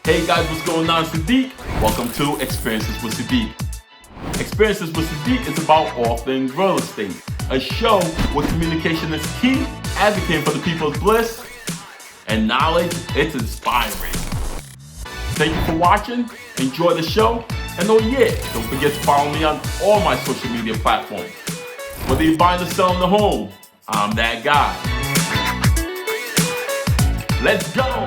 Hey guys, what's going on? Sadiq. Welcome to Experiences with Sadiq. Experiences with Sadiq is about all things real estate. A show where communication is key, advocating for the people's bliss, and knowledge, it's inspiring. Thank you for watching. Enjoy the show. And oh yeah, don't forget to follow me on all my social media platforms. Whether you're buying or selling a home, I'm that guy. Let's go!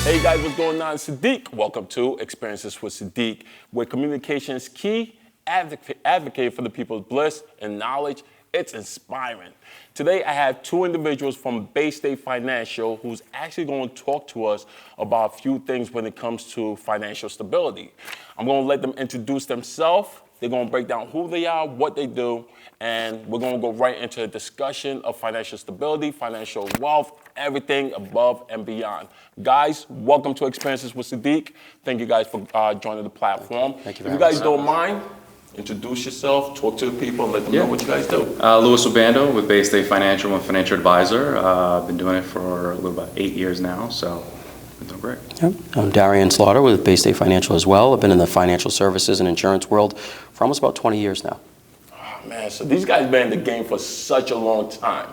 Hey guys, what's going on? Sadiq. Welcome to Experiences with Sadiq, where communication is key, advocate for the people's bliss, and knowledge, it's inspiring. Today I have two individuals from Bay State Financial who's actually going to talk to us about a few things when it comes to financial stability. I'm going to let them introduce themselves. They're going to break down who they are, what they do, and we're going to go right into a discussion of financial stability, financial wealth, everything above and beyond. Guys, welcome to Experiences with Sadiq. Thank you guys for joining the platform. Thank you very much. If you guys don't mind, introduce yourself, talk to the people, and let them know what you guys do. Louis Obando with Bay State Financial, I'm a financial advisor. I've been doing it for a little about 8 years now, so it's doing great. Yep. I'm Darrien with Bay State Financial as well. I've been in the financial services and insurance world for almost about 20 years now. Oh, man, so these guys have been in the game for such a long time.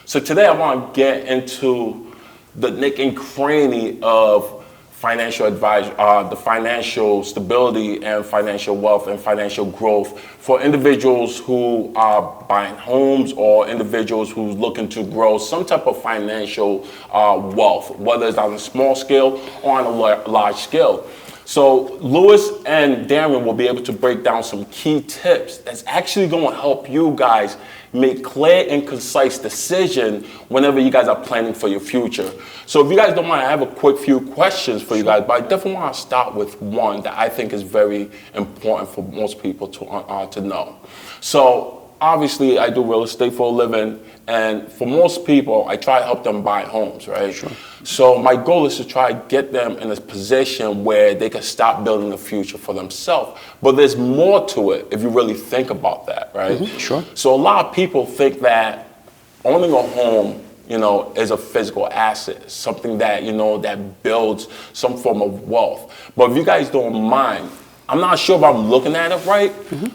So today I want to get into the nick and cranny of financial advice, the financial stability and financial wealth and financial growth for individuals who are buying homes or individuals who's looking to grow some type of financial wealth, whether it's on a small scale or on a large scale. So Louis and Darrien will be able to break down some key tips that's actually going to help you guys make clear and concise decision whenever you guys are planning for your future. So if you guys don't mind, I have a quick few questions for you guys, but I definitely want to start with one that I think is very important for most people to know. So obviously I do real estate for a living, and for most people, I try to help them buy homes, right? Sure. So my goal is to try to get them in a position where they can start building a future for themselves. But there's more to it if you really think about that, right? Mm-hmm. Sure. So a lot of people think that owning a home, is a physical asset, something that, that builds some form of wealth. But if you guys don't mind, I'm not sure if I'm looking at it right,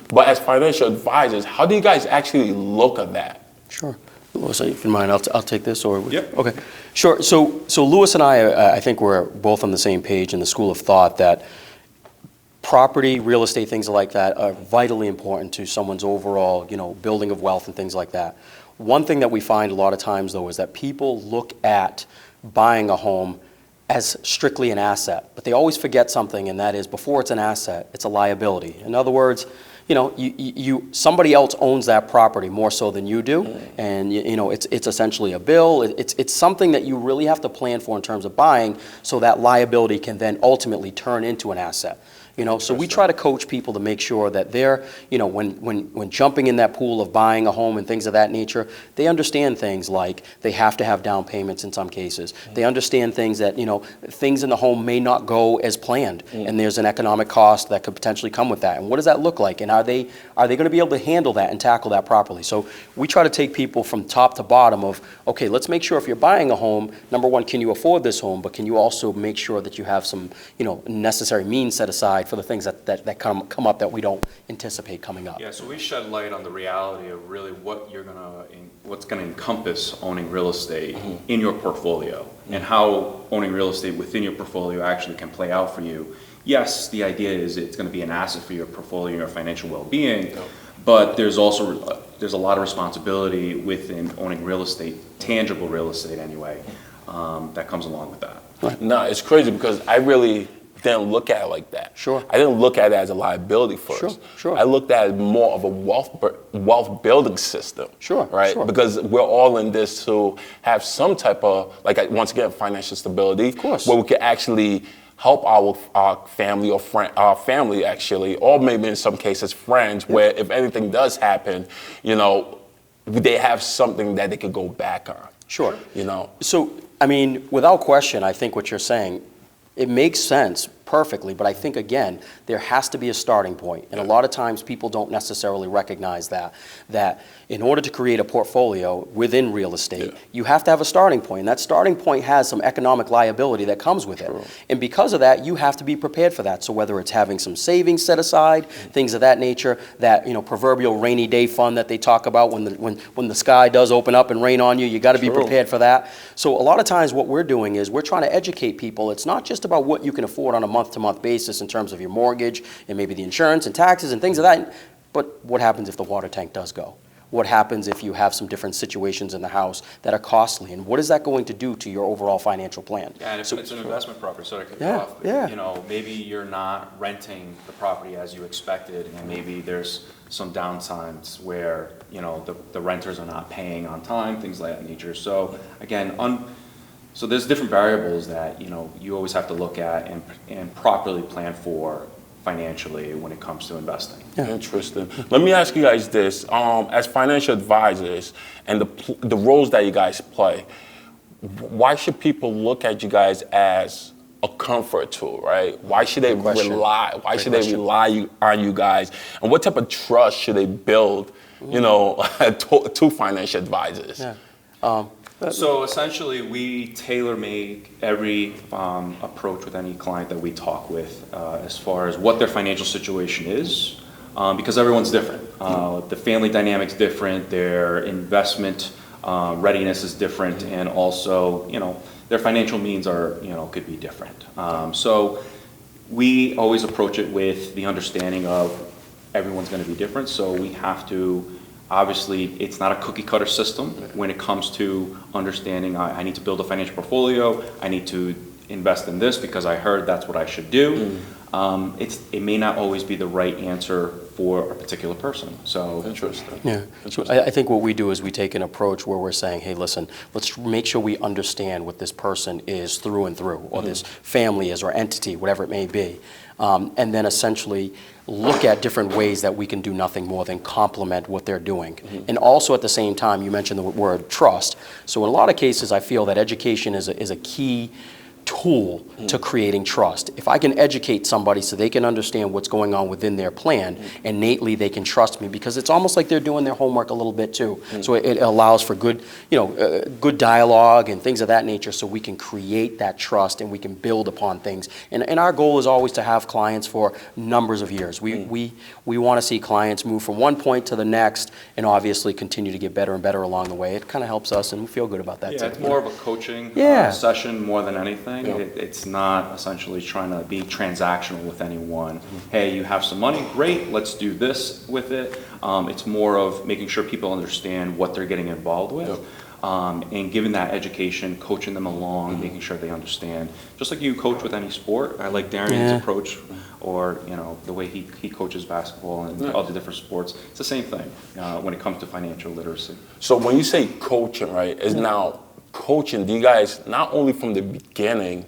but as financial advisors, how do you guys actually look at that? Sure. Louis, if you mind, I'll take this. Or Yep. Okay. Sure. So Louis and I think we're both on the same page in the school of thought that property, real estate, things like that are vitally important to someone's overall, building of wealth and things like that. One thing that we find a lot of times, though, is that people look at buying a home as strictly an asset, but they always forget something, and that is before it's an asset, it's a liability. In other words, somebody else owns that property more so than you do, and it's essentially a bill. It's something that you really have to plan for in terms of buying, so that liability can then ultimately turn into an asset. So we try to coach people to make sure that they're, when jumping in that pool of buying a home and things of that nature, they understand things like they have to have down payments in some cases. They understand things that, things in the home may not go as planned, and there's an economic cost that could potentially come with that. And what does that look like? And are they going to be able to handle that and tackle that properly? So we try to take people from top to bottom of, okay, let's make sure if you're buying a home, number one, can you afford this home? But can you also make sure that you have some, necessary means set aside for the things that come up that we don't anticipate coming up. Yeah, so we shed light on the reality of really what's gonna encompass owning real estate in your portfolio, and how owning real estate within your portfolio actually can play out for you. Yes, the idea is it's gonna be an asset for your portfolio and your financial well-being, but there's a lot of responsibility within owning real estate, tangible real estate anyway, that comes along with that. Right. No, it's crazy because I really didn't look at it like that. Sure. I didn't look at it as a liability first. Sure. I looked at it more of a wealth building system. Sure. Right? Sure. Because we're all in this to have some type of, once again, financial stability. Of course. Where we can actually help our family or family actually, or maybe in some cases friends, where if anything does happen, they have something that they could go back on. Sure. So, without question, I think what you're saying, it makes sense perfectly, but I think, again, there has to be a starting point. And a lot of times people don't necessarily recognize that in order to create a portfolio within real estate, you have to have a starting point. And that starting point has some economic liability that comes with it. And because of that, you have to be prepared for that. So whether it's having some savings set aside, things of that nature, that, you know, proverbial rainy day fund that they talk about when the sky does open up and rain on you, you got to be prepared for that. So a lot of times what we're doing is we're trying to educate people. It's not just about what you can afford on a month-to-month basis in terms of your mortgage and maybe the insurance and taxes and things of that, but what happens if the water tank does go? What happens if you have some different situations in the house that are costly, and what is that going to do to your overall financial plan? Yeah, and if it's an investment property, so to cut you Yeah, off, yeah. you know, maybe you're not renting the property as you expected, and maybe there's some downsides where, you know, the renters are not paying on time, things like that nature. So again, so there's different variables that, you know, you always have to look at and properly plan for financially when it comes to investing. Yeah. Interesting. Let me ask you guys this: as financial advisors and the roles that you guys play, why should people look at you guys as a comfort tool, right? Why should they rely? Why should they rely on you guys? And what type of trust should they build, you know, to financial advisors? Yeah. So essentially, we tailor-make every approach with any client that we talk with as far as what their financial situation is, because everyone's different. The family dynamic's different, their investment readiness is different, and also, you know, their financial means are, you know, could be different. So we always approach it with the understanding of everyone's going to be different, so we have to. Obviously, it's not a cookie cutter system when it comes to understanding I need to build a financial portfolio, I need to invest in this because I heard that's what I should do. It may not always be the right answer for a particular person. So Interesting. Yeah. So I think what we do is we take an approach where we're saying, hey, listen, let's make sure we understand what this person is through and through, or this family is, or entity, whatever it may be. And then essentially look at different ways that we can do nothing more than complement what they're doing. And also at the same time, you mentioned the word trust. So in a lot of cases, I feel that education is a key tool to creating trust. If I can educate somebody so they can understand what's going on within their plan, innately they can trust me, because it's almost like they're doing their homework a little bit too. So it allows for good, you know, good dialogue and things of that nature, so we can create that trust and we can build upon things. And our goal is always to have clients for numbers of years. We want to see clients move from one point to the next and obviously continue to get better and better along the way. It kind of helps us, and we feel good about that too. it's more of a coaching session more than anything. It's not essentially trying to be transactional with anyone. Hey, you have some money, great, let's do this with it. It's more of making sure people understand what they're getting involved with. And giving that education, coaching them along, making sure they understand. Just like you coach with any sport, I like Darrien's approach, or, you know, the way he coaches basketball and other different sports. It's the same thing when it comes to financial literacy. So when you say coaching, right, is now coaching, do you guys, not only from the beginning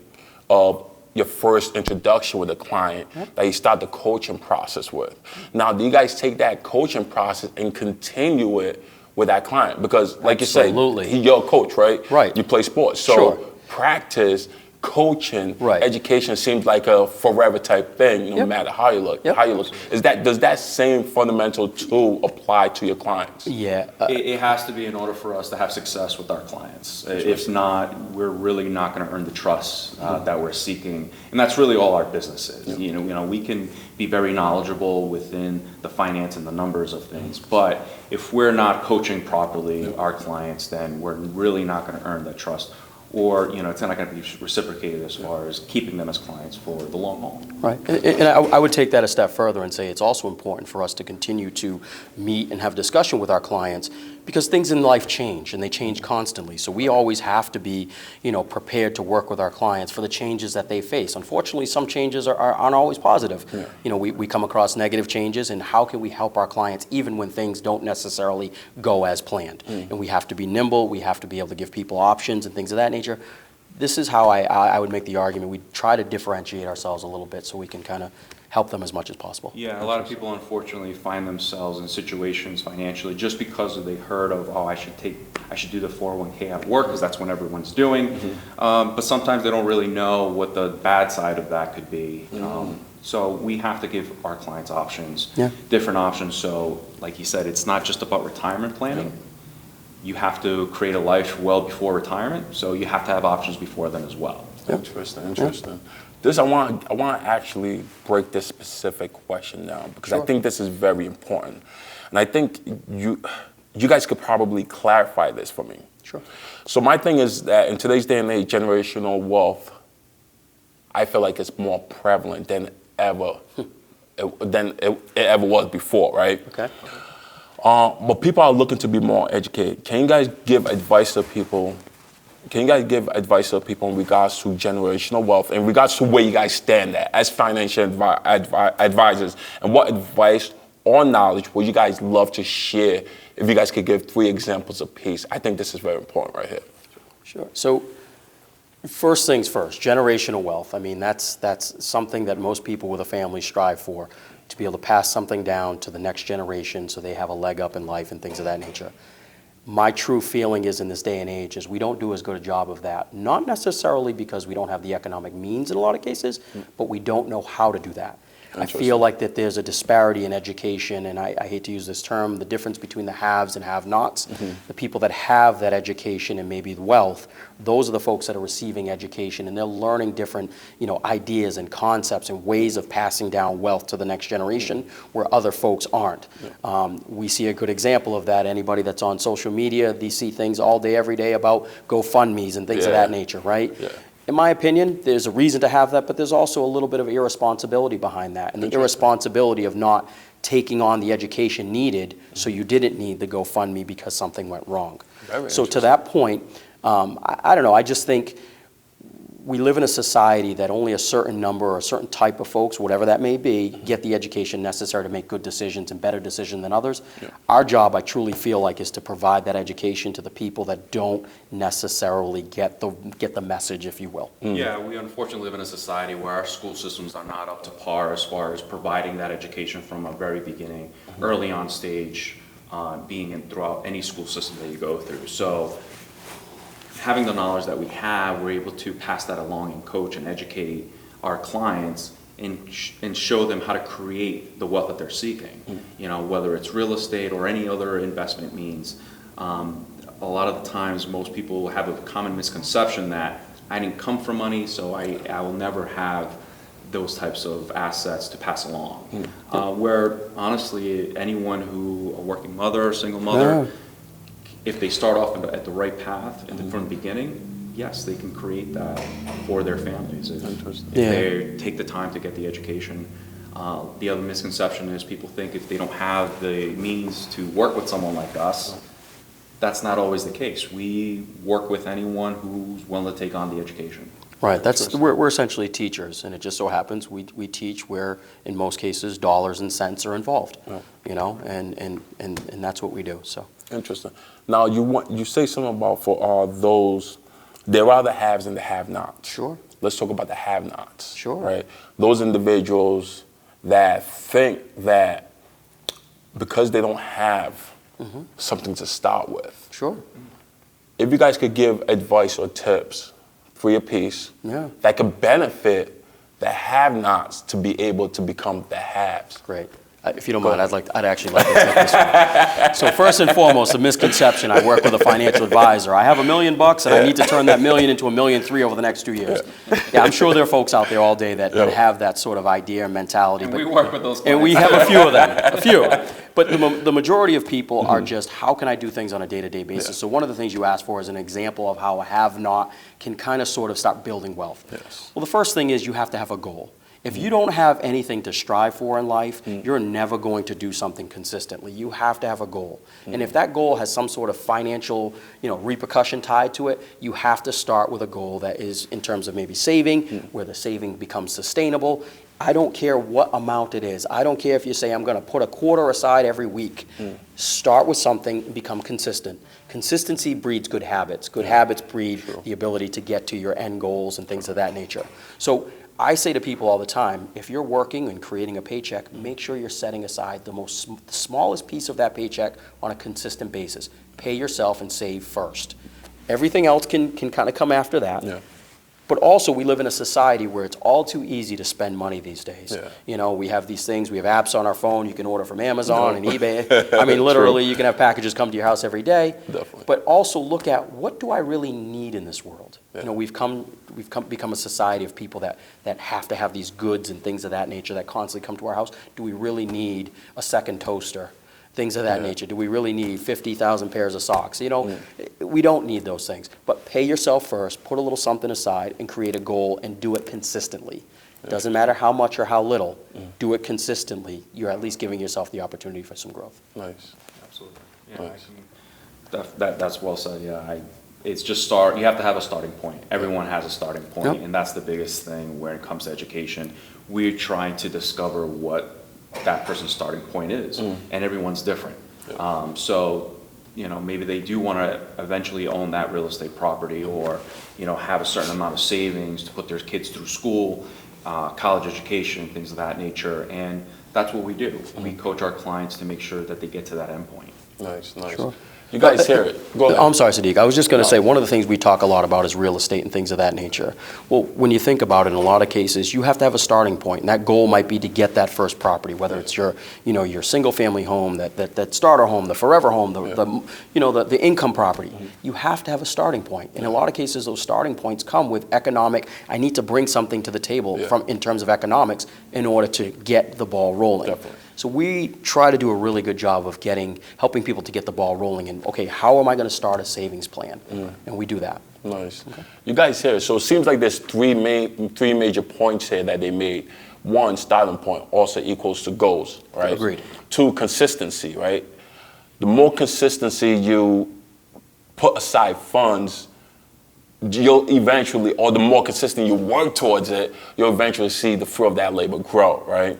of your first introduction with a client that you start the coaching process with, now do you guys take that coaching process and continue it with that client? Because like you say, you're a coach, right? Right. You play sports. So practice, coaching, education seems like a forever type thing, no matter how you look. How you look. Does that same fundamental tool apply to your clients? Yeah. It has to be in order for us to have success with our clients. If not, we're really not going to earn the trust that we're seeking. And that's really all our business is. You know, we can be very knowledgeable within the finance and the numbers of things, but if we're not coaching properly our clients, then we're really not going to earn that trust. Or, you know, it's not going to be reciprocated as far as keeping them as clients for the long haul. Right. And I would take that a step further and say it's also important for us to continue to meet and have discussion with our clients, because things in life change, and they change constantly. So we always have to be, you know, prepared to work with our clients for the changes that they face. Unfortunately, some changes aren't always positive. You know, we come across negative changes, and how can we help our clients even when things don't necessarily go as planned? And we have to be nimble. We have to be able to give people options and things of that nature. this is how I would make the argument. We try to differentiate ourselves a little bit so we can kind of help them as much as possible. Yeah, a lot of people unfortunately find themselves in situations financially just because they heard of, oh, I should do the 401k at work because that's what everyone's doing. But sometimes they don't really know what the bad side of that could be. So we have to give our clients options, different options. So like you said, it's not just about retirement planning. You have to create a life well before retirement, so you have to have options before then as well. Interesting. This, I want to actually break this specific question down because I think this is very important. And I think you guys could probably clarify this for me. Sure. So my thing is that in today's day and age, generational wealth, I feel like it's more prevalent than it ever was before, right? Okay. But people are looking to be more educated. Can you guys give advice to people? Can you guys give advice to people in regards to generational wealth, in regards to where you guys stand at as financial advisors? And what advice or knowledge would you guys love to share if you guys could give 3 examples apiece? I think this is very important right here. Sure. So first things first, generational wealth. I mean, that's something that most people with a family strive for, to be able to pass something down to the next generation so they have a leg up in life and things of that nature. My true feeling is in this day and age is we don't do as good a job of that. Not necessarily because we don't have the economic means in a lot of cases, but we don't know how to do that. I feel like that there's a disparity in education, and I hate to use this term, the difference between the haves and have-nots. The people that have that education and maybe the wealth, those are the folks that are receiving education, and they're learning different, ideas and concepts and ways of passing down wealth to the next generation where other folks aren't. We see a good example of that. Anybody that's on social media, they see things all day, every day about GoFundMes and things of that nature, right? In my opinion, there's a reason to have that, but there's also a little bit of irresponsibility behind that, and the irresponsibility of not taking on the education needed so you didn't need the GoFundMe because something went wrong. So to that point, I don't know, I just think we live in a society that only a certain number or a certain type of folks, whatever that may be, get the education necessary to make good decisions and better decisions than others. Our job, I truly feel like, is to provide that education to the people that don't necessarily get the message, if you will. Yeah, we unfortunately live in a society where our school systems are not up to par as far as providing that education from a very beginning, early on stage, being in throughout any school system that you go through. So having the knowledge that we have, we're able to pass that along and coach and educate our clients and show them how to create the wealth that they're seeking. Whether it's real estate or any other investment means. A lot of the times, most people have a common misconception that I didn't come from money, so I will never have those types of assets to pass along. Where honestly, anyone who, a working mother, a single mother, if they start off at the right path from the beginning, yes, they can create that for their families if they take the time to get the education. The other misconception is people think if they don't have the means to work with someone like us, that's not always the case. We work with anyone who's willing to take on the education. Right, we're essentially teachers, and it just so happens we teach where, in most cases, dollars and cents are involved, and that's what we do. So interesting. Now you say something about for those, there are the haves and the have-nots. Sure. Let's talk about the have-nots. Sure. Right, those individuals that think that because they don't have something to start with. Sure. If you guys could give advice or tips for your piece that could benefit the have-nots to be able to become the haves. Great. If you don't mind, I'd actually like to take this one. So first and foremost, a misconception. I work with a financial advisor. I have $1 million and I need to turn that $1 million into $1.3 million over the next 2 years. Yeah, I'm sure there are folks out there all day that have that sort of idea and mentality. And we work with those clients. And we have a few of them, a few. But the majority of people are just, how can I do things on a day-to-day basis? So one of the things you asked for is an example of how a have-not can kind of sort of start building wealth. Well, the first thing is you have to have a goal. If you don't have anything to strive for in life, you're never going to do something consistently. You have to have a goal. And if that goal has some sort of financial, repercussion tied to it, you have to start with a goal that is in terms of maybe saving, where the saving becomes sustainable. I don't care what amount it is. I don't care if you say, I'm going to put a quarter aside every week. Start with something and become consistent. Consistency breeds good habits. Good habits breed the ability to get to your end goals and things of that nature. So I say to people all the time, if you're working and creating a paycheck, make sure you're setting aside the smallest piece of that paycheck on a consistent basis. Pay yourself and save first. Everything else can kind of come after that. Yeah. But also, we live in a society where it's all too easy to spend money these days. Yeah. You know, we have these things, we have apps on our phone, you can order from Amazon and eBay. I mean, literally, you can have packages come to your house every day. Definitely. But also look at, what do I really need in this world? Yeah. You know, we've become a society of people that have to have these goods and things of that nature that constantly come to our house. Do we really need a second toaster? Things of that nature. Do we really need 50,000 pairs of socks? You know, we don't need those things. But pay yourself first, put a little something aside, and create a goal and do it consistently. It doesn't matter how much or how little. Do it consistently. You're at least giving yourself the opportunity for some growth. Nice. Absolutely. Yeah, Nice. That's well said. Yeah, it's just start. You have to have a starting point. Everyone has a starting point, and that's the biggest thing when it comes to education. We're trying to discover what that person's starting point is, and everyone's different. So, you know, maybe they do want to eventually own that real estate property, or, you know, have a certain amount of savings to put their kids through school, college education, things of that nature, and that's what we do. We coach our clients to make sure that they get to that end point. Nice, nice. Sure. You guys hear it. Go ahead. I'm sorry, Sadiq. I was just going to say, one of the things we talk a lot about is real estate and things of that nature. Well, when you think about it, in a lot of cases, you have to have a starting point, and that goal might be to get that first property, whether it's your single-family home, that starter home, the forever home, the income property. You have to have a starting point. In a lot of cases, those starting points come with economic. I need to bring something to the table in terms of economics in order to get the ball rolling. Definitely. So we try to do a really good job of helping people to get the ball rolling, and okay, how am I going to start a savings plan? And we do that. Nice. Okay. You guys here, so it seems like there's three major points here that they made. One, starting point also equals to goals, right? Agreed. Two, consistency, right? The more consistency you put aside funds, you'll eventually, or the more consistent you work towards it, you'll eventually see the fruit of that labor grow, right?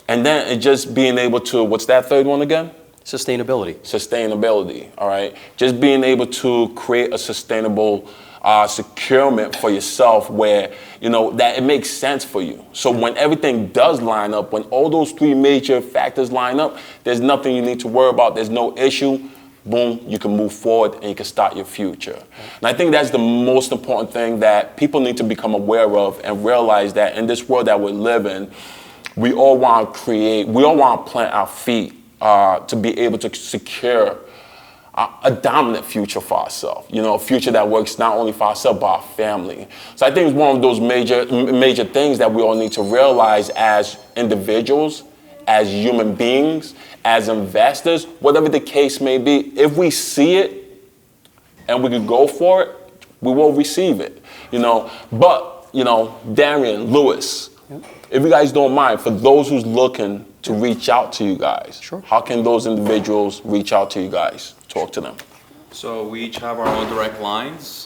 And then it just being able to, what's that third one again? Sustainability. Sustainability, all right? Just being able to create a sustainable securement for yourself where, you know, that it makes sense for you. So when everything does line up, when all those three major factors line up, there's nothing you need to worry about. There's no issue. Boom, you can move forward and you can start your future. And I think that's the most important thing that people need to become aware of and realize that in this world that we live in, we all want to plant our feet to be able to secure a dominant future for ourselves. You know, a future that works not only for ourselves, but our family. So I think it's one of those major things that we all need to realize as individuals, as human beings, as investors, whatever the case may be. If we see it and we can go for it, we will receive it. You know, but, you know, Darrien, Lewis, if you guys don't mind, for those who's looking to reach out to you guys, how can those individuals reach out to you guys? Talk to them. So we each have our own direct lines.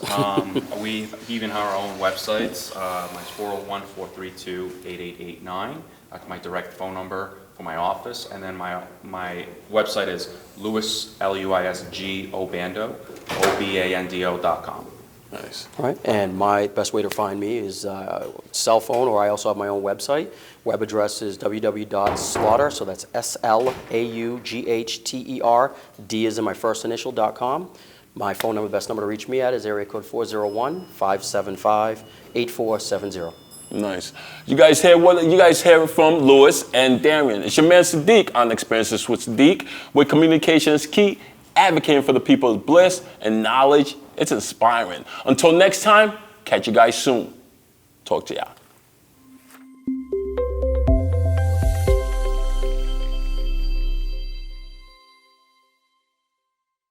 We even have our own websites. Mine's 401-432-8889. That's my direct phone number for my office. And then my website is Louis, L-U-I-S-G, Obando, O-B-A-N-D-O.com. Nice. All right, and my best way to find me is cell phone, or I also have my own website. Web address is www.slaughter, so that's SLAUGHTER, D is in my first initial.com. My phone number, best number to reach me at is area code 401-575-8470. Nice. You guys hear it from Lewis and Darrien. It's your man Sadiq on Xperiences with Sadiq, where communication is key, advocating for the people's bliss, and knowledge. It's inspiring. Until next time, catch you guys soon. Talk to y'all.